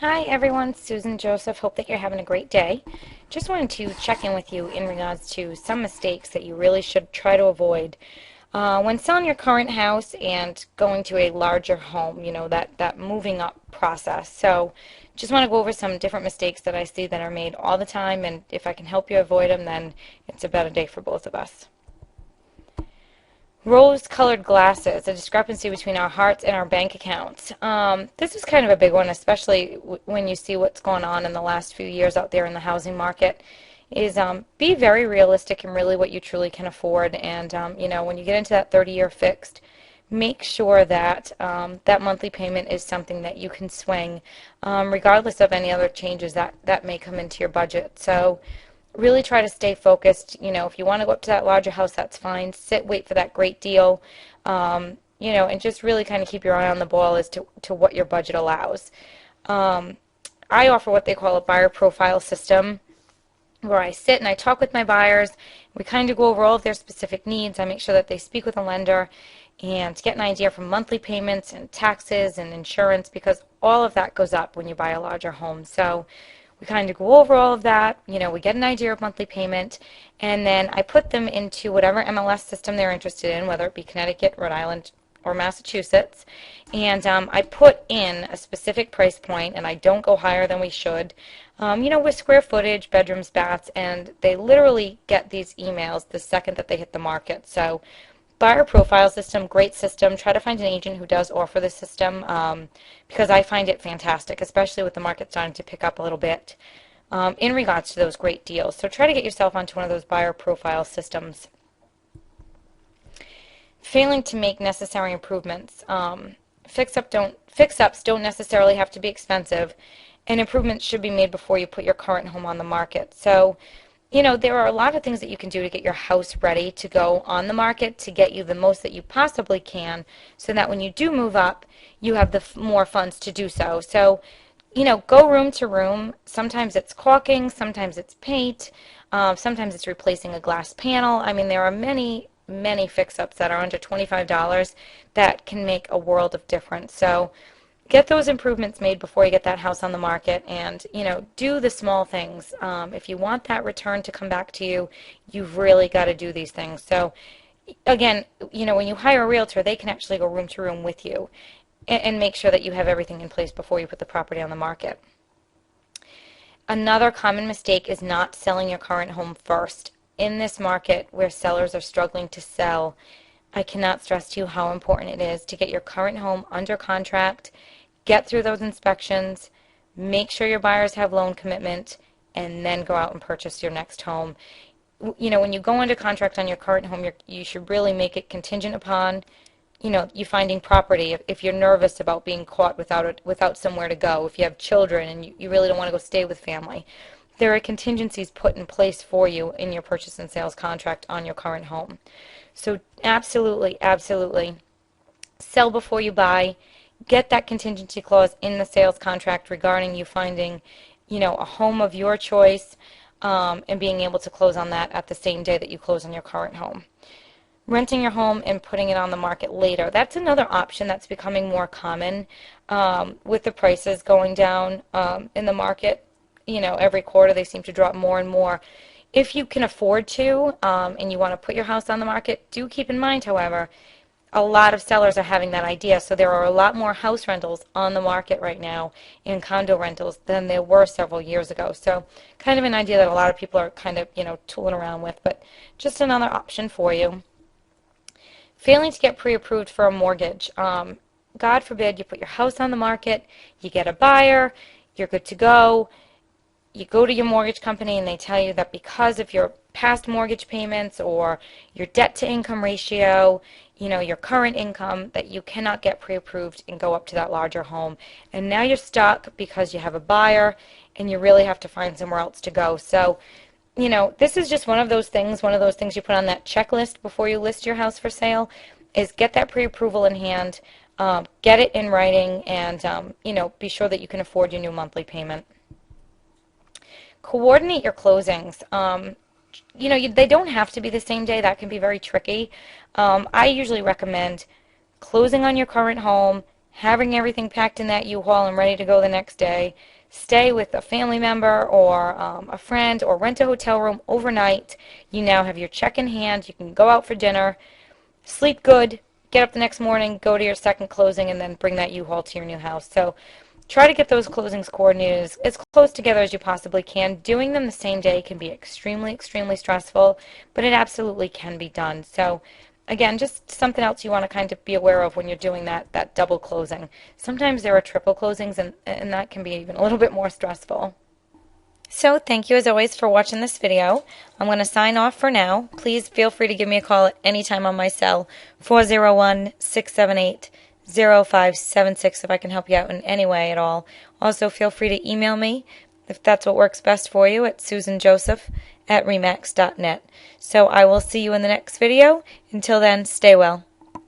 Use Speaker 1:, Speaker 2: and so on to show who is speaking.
Speaker 1: Hi everyone, Susan Joseph. Hope that you're having a great day. Just wanted to check in with you in regards to some mistakes that you really should try to avoid when selling your current house and going to a larger home, that moving up process. So just want to go over some different mistakes that I see that are made all the time, and if I can help you avoid them, then it's a better day for both of us. Rose-colored glasses, a discrepancy between our hearts and our bank accounts. This is kind of a big one, especially when you see what's going on in the last few years out there in the housing market, is be very realistic in really what you truly can afford. And, when you get into that 30-year fixed, make sure that that monthly payment is something that you can swing, regardless of any other changes that may come into your budget. So really try to stay focused. If you want to go up to that larger house, that's fine. Wait for that great deal, and just really kind of keep your eye on the ball as to what your budget allows. I offer what they call a buyer profile system, where I sit and I talk with my buyers. We kind of go over all of their specific needs. I make sure that they speak with a lender and get an idea from monthly payments and taxes and insurance, because all of that goes up when you buy a larger home. So we kind of go over all of that. We get an idea of monthly payment, and then I put them into whatever MLS system they're interested in, whether it be Connecticut, Rhode Island, or Massachusetts, and I put in a specific price point, and I don't go higher than we should, with square footage, bedrooms, baths, and they literally get these emails the second that they hit the market. So buyer profile system, great system. Try to find an agent who does offer the system, because I find it fantastic, especially with the market starting to pick up a little bit in regards to those great deals. So try to get yourself onto one of those buyer profile systems. Failing to make necessary improvements. Fix-ups don't necessarily have to be expensive, and improvements should be made before you put your current home on the market. So there are a lot of things that you can do to get your house ready to go on the market, to get you the most that you possibly can, so that when you do move up, you have the more funds to do so. So, go room to room. Sometimes it's caulking, sometimes it's paint, sometimes it's replacing a glass panel. I mean, there are many fix-ups that are under $25 that can make a world of difference. So get those improvements made before you get that house on the market, and do the small things. If you want that return to come back to you, you've really got to do these things. So again, when you hire a realtor, they can actually go room to room with you and make sure that you have everything in place before you put the property on the market. Another common mistake is not selling your current home first. In this market where sellers are struggling to sell, I cannot stress to you how important it is to get your current home under contract, get through those inspections, make sure your buyers have loan commitment, and then go out and purchase your next home. When you go under contract on your current home, you should really make it contingent upon, you finding property. If you're nervous about being caught without somewhere to go, if you have children and you really don't want to go stay with family, there are contingencies put in place for you in your purchase and sales contract on your current home. So absolutely, absolutely, sell before you buy. Get that contingency clause in the sales contract regarding you finding, a home of your choice, and being able to close on that at the same day that you close on your current home. Renting your home and putting it on the market later. That's another option that's becoming more common, with the prices going down in the market. Every quarter they seem to drop more and more. If you can afford to, and you want to put your house on the market, do keep in mind, however, a lot of sellers are having that idea. So there are a lot more house rentals on the market right now and condo rentals than there were several years ago. So kind of an idea that a lot of people are kind of, tooling around with, but just another option for you. Failing to get pre-approved for a mortgage. God forbid you put your house on the market, you get a buyer, you're good to go. You go to your mortgage company and they tell you that because of your past mortgage payments or your debt to income ratio, your current income, that you cannot get pre-approved and go up to that larger home. And now you're stuck because you have a buyer and you really have to find somewhere else to go. So, this is just one of those things you put on that checklist before you list your house for sale, is get that pre-approval in hand, get it in writing, and, be sure that you can afford your new monthly payment. Coordinate your closings. They don't have to be the same day. That can be very tricky. I usually recommend closing on your current home, having everything packed in that U-Haul and ready to go the next day, stay with a family member or a friend, or rent a hotel room overnight. You now have your check in hand. You can go out for dinner, sleep good, get up the next morning, go to your second closing, and then bring that U-Haul to your new house. So try to get those closings coordinated as close together as you possibly can. Doing them the same day can be extremely, extremely stressful, but it absolutely can be done. So again, just something else you want to kind of be aware of when you're doing that double closing. Sometimes there are triple closings, and that can be even a little bit more stressful. So thank you as always for watching this video. I'm going to sign off for now. Please feel free to give me a call at any time on my cell, 401-678-0576, if I can help you out in any way at all. Also, feel free to email me if that's what works best for you at susanjoseph@remax.net. So I will see you in the next video. Until then, stay well.